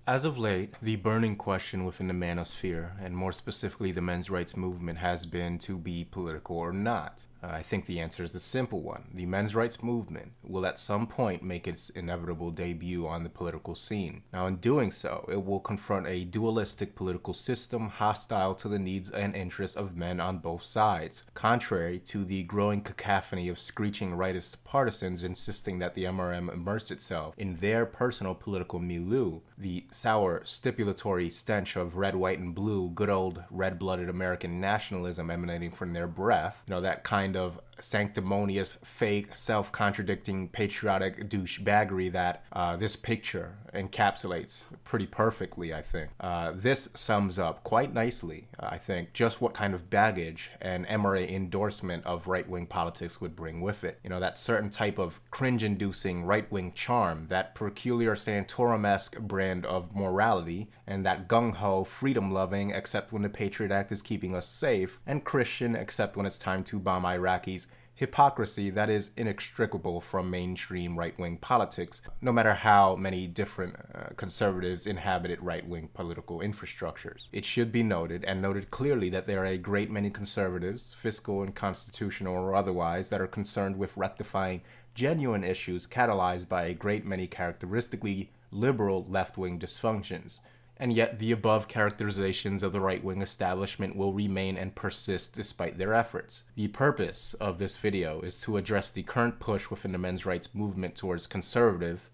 As of late, the burning question within the manosphere, and more specifically the men's rights movement, has been to be political or not. I think the answer is the simple one. The men's rights movement will at some point make its inevitable debut on the political scene. Now, in doing so, it will confront a dualistic political system hostile to the needs and interests of men on both sides, contrary to the growing cacophony of screeching rightist partisans insisting that the MRM immerse itself in their personal political milieu. The sour, stipulatory stench of red, white, and blue, good old red-blooded American nationalism emanating from their breath, that kind of sanctimonious, fake, self-contradicting, patriotic douchebaggery that this picture encapsulates pretty perfectly, I think. This sums up quite nicely, I think, just what kind of baggage an MRA endorsement of right-wing politics would bring with it. That certain type of cringe-inducing right-wing charm, that peculiar Santorum-esque brand of morality, and that gung-ho, freedom-loving, except when the Patriot Act is keeping us safe, and Christian, except when it's time to bomb Iraqis, hypocrisy that is inextricable from mainstream right-wing politics, no matter how many different conservatives inhabited right-wing political infrastructures. It should be noted, and noted clearly, that there are a great many conservatives, fiscal and constitutional or otherwise, that are concerned with rectifying genuine issues catalyzed by a great many characteristically liberal left-wing dysfunctions. And yet the above characterizations of the right-wing establishment will remain and persist despite their efforts. The purpose of this video is to address the current push within the men's rights movement towards conservative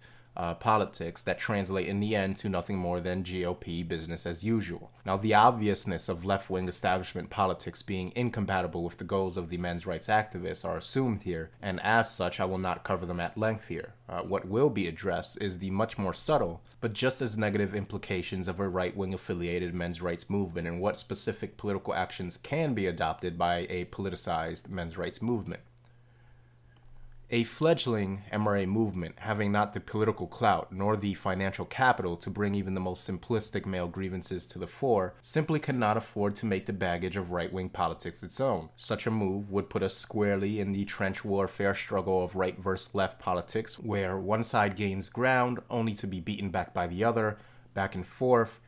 politics that translate in the end to nothing more than GOP business as usual. Now, the obviousness of left-wing establishment politics being incompatible with the goals of the men's rights activists are assumed here, and as such I will not cover them at length here. What will be addressed is the much more subtle, but just as negative implications of a right-wing affiliated men's rights movement and what specific political actions can be adopted by a politicized men's rights movement. A fledgling MRA movement, having not the political clout nor the financial capital to bring even the most simplistic male grievances to the fore, simply cannot afford to make the baggage of right-wing politics its own. Such a move would put us squarely in the trench warfare struggle of right versus left politics, where one side gains ground only to be beaten back by the other, back and forth,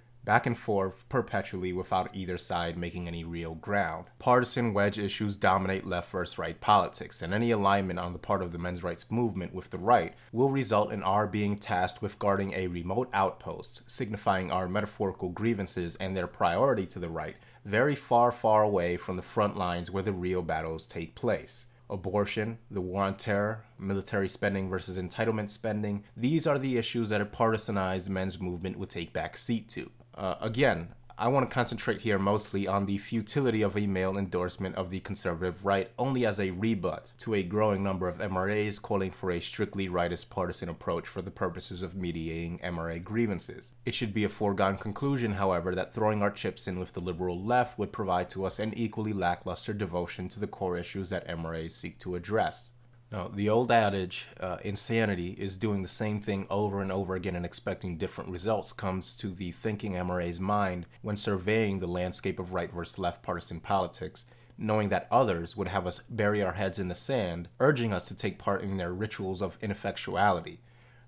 perpetually without either side making any real ground. Partisan wedge issues dominate left versus right politics, and any alignment on the part of the men's rights movement with the right will result in our being tasked with guarding a remote outpost, signifying our metaphorical grievances and their priority to the right, very far, far away from the front lines where the real battles take place. Abortion, the war on terror, military spending versus entitlement spending, these are the issues that a partisanized men's movement would take back seat to. Again, I want to concentrate here mostly on the futility of a male endorsement of the conservative right only as a rebut to a growing number of MRAs calling for a strictly rightist partisan approach for the purposes of mediating MRA grievances. It should be a foregone conclusion, however, that throwing our chips in with the liberal left would provide to us an equally lackluster devotion to the core issues that MRAs seek to address. Now, the old adage, insanity is doing the same thing over and over again and expecting different results, comes to the thinking MRA's mind when surveying the landscape of right versus left partisan politics, knowing that others would have us bury our heads in the sand, urging us to take part in their rituals of ineffectuality.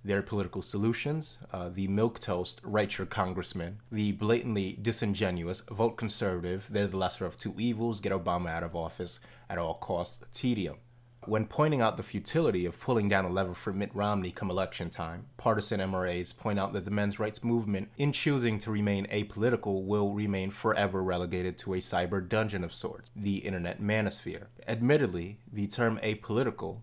Their political solutions, the milquetoast write your congressman, the blatantly disingenuous vote conservative, they're the lesser of two evils, get Obama out of office at all costs, tedium. When pointing out the futility of pulling down a lever for Mitt Romney come election time, partisan MRAs point out that the men's rights movement, in choosing to remain apolitical, will remain forever relegated to a cyber dungeon of sorts, the internet manosphere. Admittedly, the term apolitical,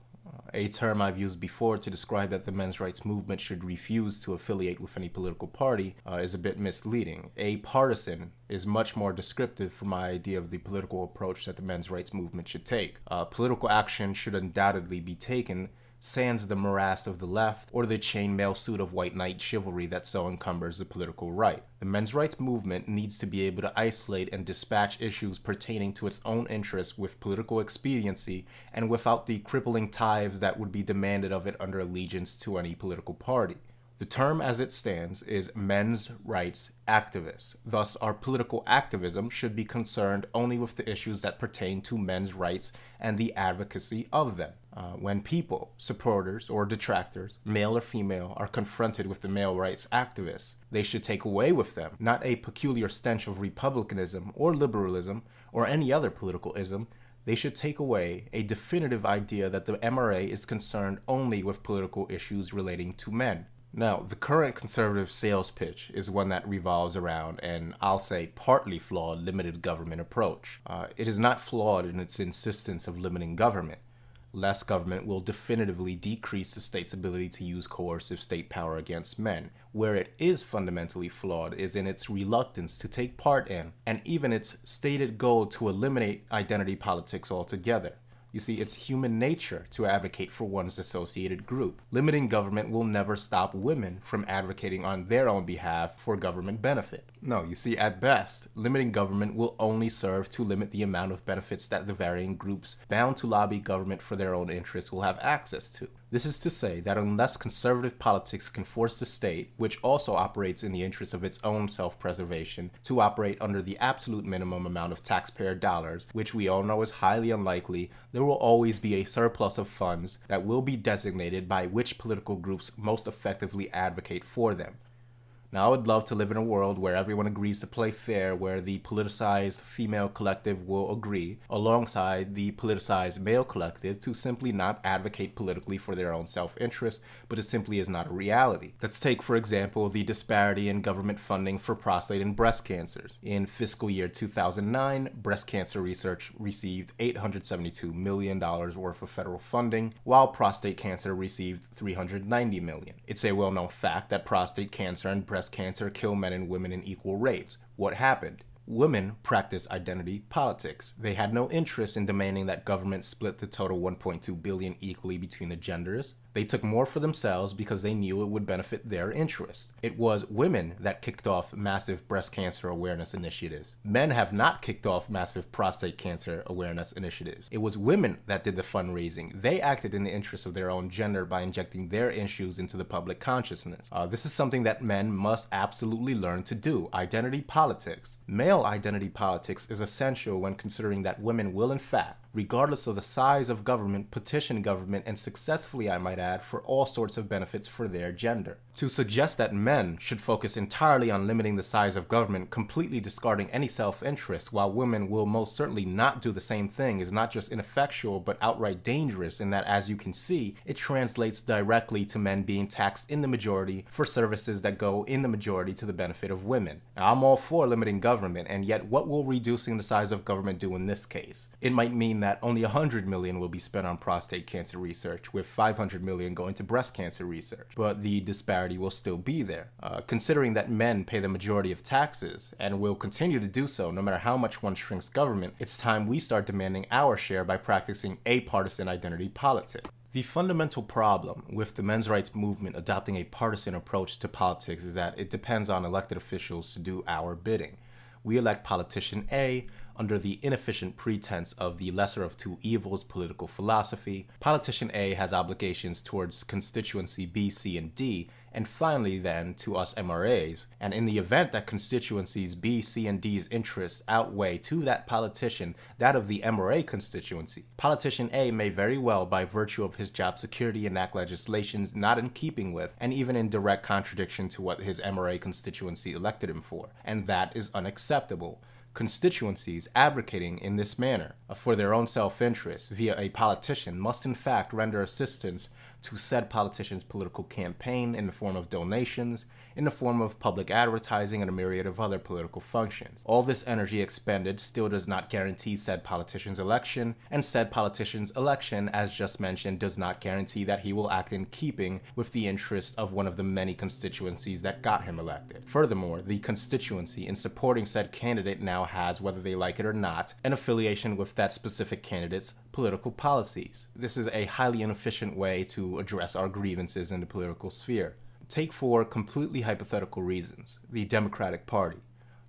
a term I've used before to describe that the men's rights movement should refuse to affiliate with any political party, is a bit misleading. A partisan is much more descriptive for my idea of the political approach that the men's rights movement should take. Political action should undoubtedly be taken sans the morass of the left or the chainmail suit of white knight chivalry that so encumbers the political right. The men's rights movement needs to be able to isolate and dispatch issues pertaining to its own interests with political expediency and without the crippling tithes that would be demanded of it under allegiance to any political party. The term as it stands is men's rights activists. Thus, our political activism should be concerned only with the issues that pertain to men's rights and the advocacy of them. When people, supporters, or detractors, male or female, are confronted with the male rights activists, they should take away with them not a peculiar stench of republicanism or liberalism or any other political ism. They should take away a definitive idea that the MRA is concerned only with political issues relating to men. Now, the current conservative sales pitch is one that revolves around an, I'll say, partly flawed limited government approach. It is not flawed in its insistence of limiting government. Less government will definitively decrease the state's ability to use coercive state power against men. Where it is fundamentally flawed is in its reluctance to take part in, and even its stated goal to eliminate identity politics altogether. You see, it's human nature to advocate for one's associated group. Limiting government will never stop women from advocating on their own behalf for government benefit. No, you see, at best, limiting government will only serve to limit the amount of benefits that the varying groups bound to lobby government for their own interests will have access to. This is to say that unless conservative politics can force the state, which also operates in the interest of its own self-preservation, to operate under the absolute minimum amount of taxpayer dollars, which we all know is highly unlikely, there will always be a surplus of funds that will be designated by which political groups most effectively advocate for them. Now, I would love to live in a world where everyone agrees to play fair, where the politicized female collective will agree, alongside the politicized male collective, to simply not advocate politically for their own self-interest, but it simply is not a reality. Let's take, for example, the disparity in government funding for prostate and breast cancers. In fiscal year 2009, breast cancer research received $872 million worth of federal funding, while prostate cancer received $390 million. It's a well-known fact that prostate cancer and breast cancer kill men and women in equal rates. What happened? Women practice identity politics. They had no interest in demanding that government split the total $1.2 billion equally between the genders. They took more for themselves because they knew it would benefit their interests. It was women that kicked off massive breast cancer awareness initiatives. Men have not kicked off massive prostate cancer awareness initiatives. It was women that did the fundraising. They acted in the interest of their own gender by injecting their issues into the public consciousness. This is something that men must absolutely learn to do: identity politics. Male identity politics is essential when considering that women will, in fact, regardless of the size of government, petition government, and successfully, I might add, for all sorts of benefits for their gender. To suggest that men should focus entirely on limiting the size of government, completely discarding any self-interest, while women will most certainly not do the same thing, is not just ineffectual, but outright dangerous in that, as you can see, it translates directly to men being taxed in the majority for services that go in the majority to the benefit of women. Now, I'm all for limiting government, and yet what will reducing the size of government do in this case? It might mean that only $100 million will be spent on prostate cancer research, with $500 million going to breast cancer research. But the disparity will still be there. Considering that men pay the majority of taxes, and will continue to do so no matter how much one shrinks government, it's time we start demanding our share by practicing a partisan identity politics. The fundamental problem with the men's rights movement adopting a partisan approach to politics is that it depends on elected officials to do our bidding. We elect politician A under the inefficient pretense of the lesser of two evils political philosophy. Politician A has obligations towards constituency B, C, and D, and finally then to us MRAs. And in the event that constituencies B, C, and D's interests outweigh to that politician that of the MRA constituency, politician A may very well, by virtue of his job security, enact legislations not in keeping with and even in direct contradiction to what his MRA constituency elected him for, and that is unacceptable. Constituencies advocating in this manner for their own self-interest via a politician must in fact render assistance to said politician's political campaign in the form of donations, in the form of public advertising, and a myriad of other political functions. All this energy expended still does not guarantee said politician's election, and said politician's election, as just mentioned, does not guarantee that he will act in keeping with the interest of one of the many constituencies that got him elected. Furthermore, the constituency in supporting said candidate now has, whether they like it or not, an affiliation with that specific candidate's political policies. This is a highly inefficient way to address our grievances in the political sphere. Take, for completely hypothetical reasons, the Democratic Party.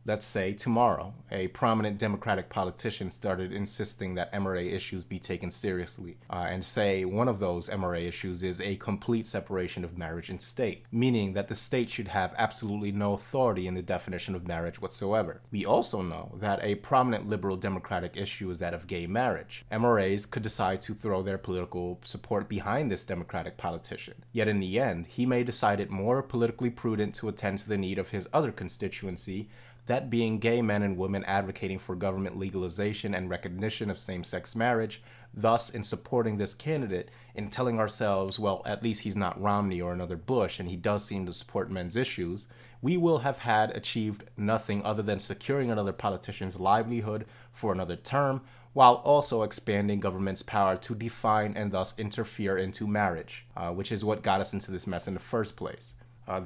Let's say tomorrow, a prominent Democratic politician started insisting that MRA issues be taken seriously, and say one of those MRA issues is a complete separation of marriage and state, meaning that the state should have absolutely no authority in the definition of marriage whatsoever. We also know that a prominent liberal Democratic issue is that of gay marriage. MRAs could decide to throw their political support behind this Democratic politician, yet in the end, he may decide it more politically prudent to attend to the need of his other constituency, that being gay men and women advocating for government legalization and recognition of same-sex marriage. Thus, in supporting this candidate, in telling ourselves, well, at least he's not Romney or another Bush, and he does seem to support men's issues, we will have had achieved nothing other than securing another politician's livelihood for another term, while also expanding government's power to define and thus interfere into marriage, which is what got us into this mess in the first place.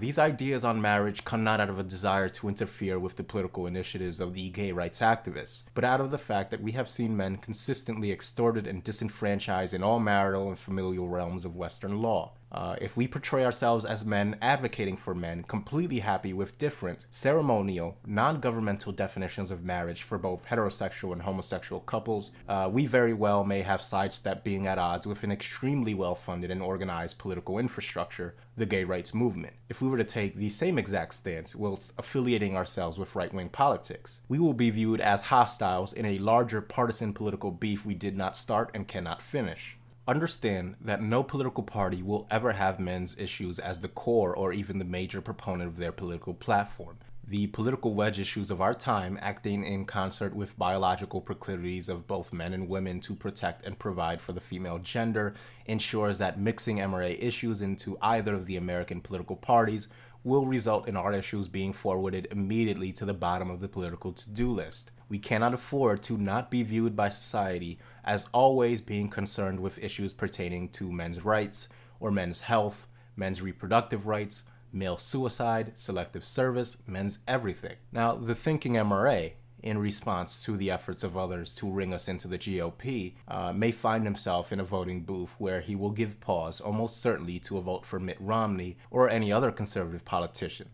These ideas on marriage come not out of a desire to interfere with the political initiatives of the gay rights activists, but out of the fact that we have seen men consistently extorted and disenfranchised in all marital and familial realms of Western law. If we portray ourselves as men advocating for men, completely happy with different, ceremonial, non-governmental definitions of marriage for both heterosexual and homosexual couples, we very well may have sidestepped being at odds with an extremely well-funded and organized political infrastructure, the gay rights movement. If we were to take the same exact stance whilst affiliating ourselves with right-wing politics, we will be viewed as hostiles in a larger partisan political beef we did not start and cannot finish. Understand that no political party will ever have men's issues as the core or even the major proponent of their political platform. The political wedge issues of our time, acting in concert with biological proclivities of both men and women to protect and provide for the female gender, ensures that mixing MRA issues into either of the American political parties will result in our issues being forwarded immediately to the bottom of the political to-do list. We cannot afford to not be viewed by society as always being concerned with issues pertaining to men's rights or men's health, men's reproductive rights, male suicide, selective service, men's everything. Now, the thinking MRA, in response to the efforts of others to ring us into the GOP, may find himself in a voting booth where he will give pause almost certainly to a vote for Mitt Romney or any other conservative politician.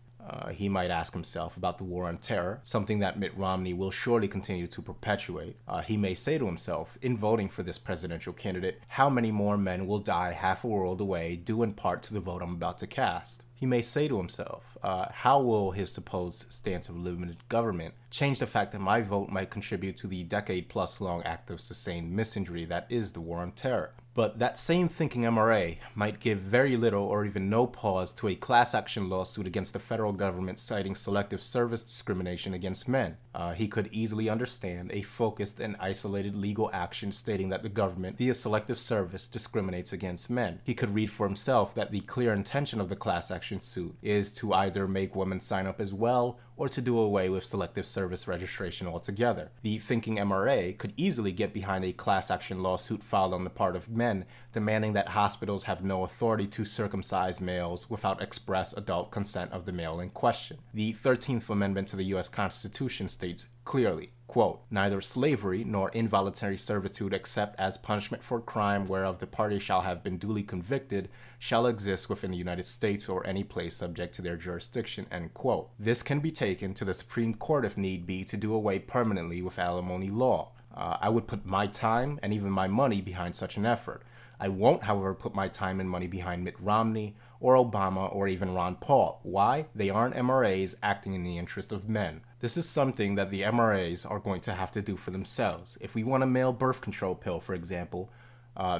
He might ask himself about the war on terror, something that Mitt Romney will surely continue to perpetuate. He may say to himself, in voting for this presidential candidate, how many more men will die half a world away due in part to the vote I'm about to cast? He may say to himself, how will his supposed stance of limited government change the fact that my vote might contribute to the decade-plus long act of sustained misinjury that is the war on terror? But that same thinking MRA might give very little or even no pause to a class action lawsuit against the federal government citing selective service discrimination against men. He could easily understand a focused and isolated legal action stating that the government, via selective service, discriminates against men. He could read for himself that the clear intention of the class action suit is to either make women sign up as well or to do away with selective service registration altogether. The thinking MRA could easily get behind a class action lawsuit filed on the part of men demanding that hospitals have no authority to circumcise males without express adult consent of the male in question. The 13th Amendment to the U.S. Constitution states clearly, quote, neither slavery nor involuntary servitude except as punishment for crime whereof the party shall have been duly convicted shall exist within the United States or any place subject to their jurisdiction, end quote. This can be taken to the Supreme Court if need be to do away permanently with alimony law. I would put my time and even my money behind such an effort. I won't, however, put my time and money behind Mitt Romney or Obama or even Ron Paul. Why? They aren't MRAs acting in the interest of men. This is something that the MRAs are going to have to do for themselves. If we want a male birth control pill, for example,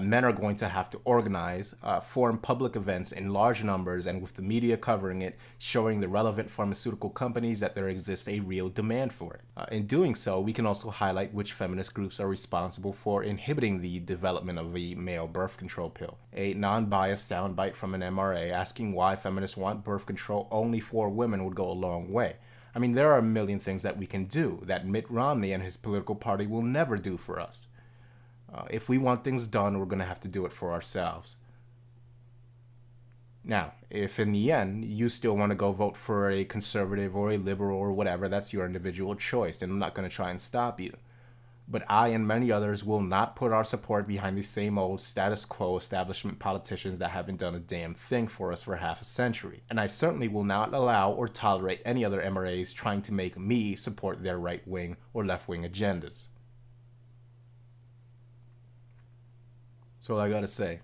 men are going to have to organize, form public events in large numbers and with the media covering it, showing the relevant pharmaceutical companies that there exists a real demand for it. In doing so, we can also highlight which feminist groups are responsible for inhibiting the development of a male birth control pill. A non-biased soundbite from an MRA asking why feminists want birth control only for women would go a long way. I mean, there are a million things that we can do that Mitt Romney and his political party will never do for us. If we want things done, we're going to have to do it for ourselves. Now, if in the end you still want to go vote for a conservative or a liberal or whatever, that's your individual choice, and I'm not going to try and stop you. But I and many others will not put our support behind these same old status quo establishment politicians that haven't done a damn thing for us for half a century. And I certainly will not allow or tolerate any other MRAs trying to make me support their right-wing or left-wing agendas. That's all I gotta say.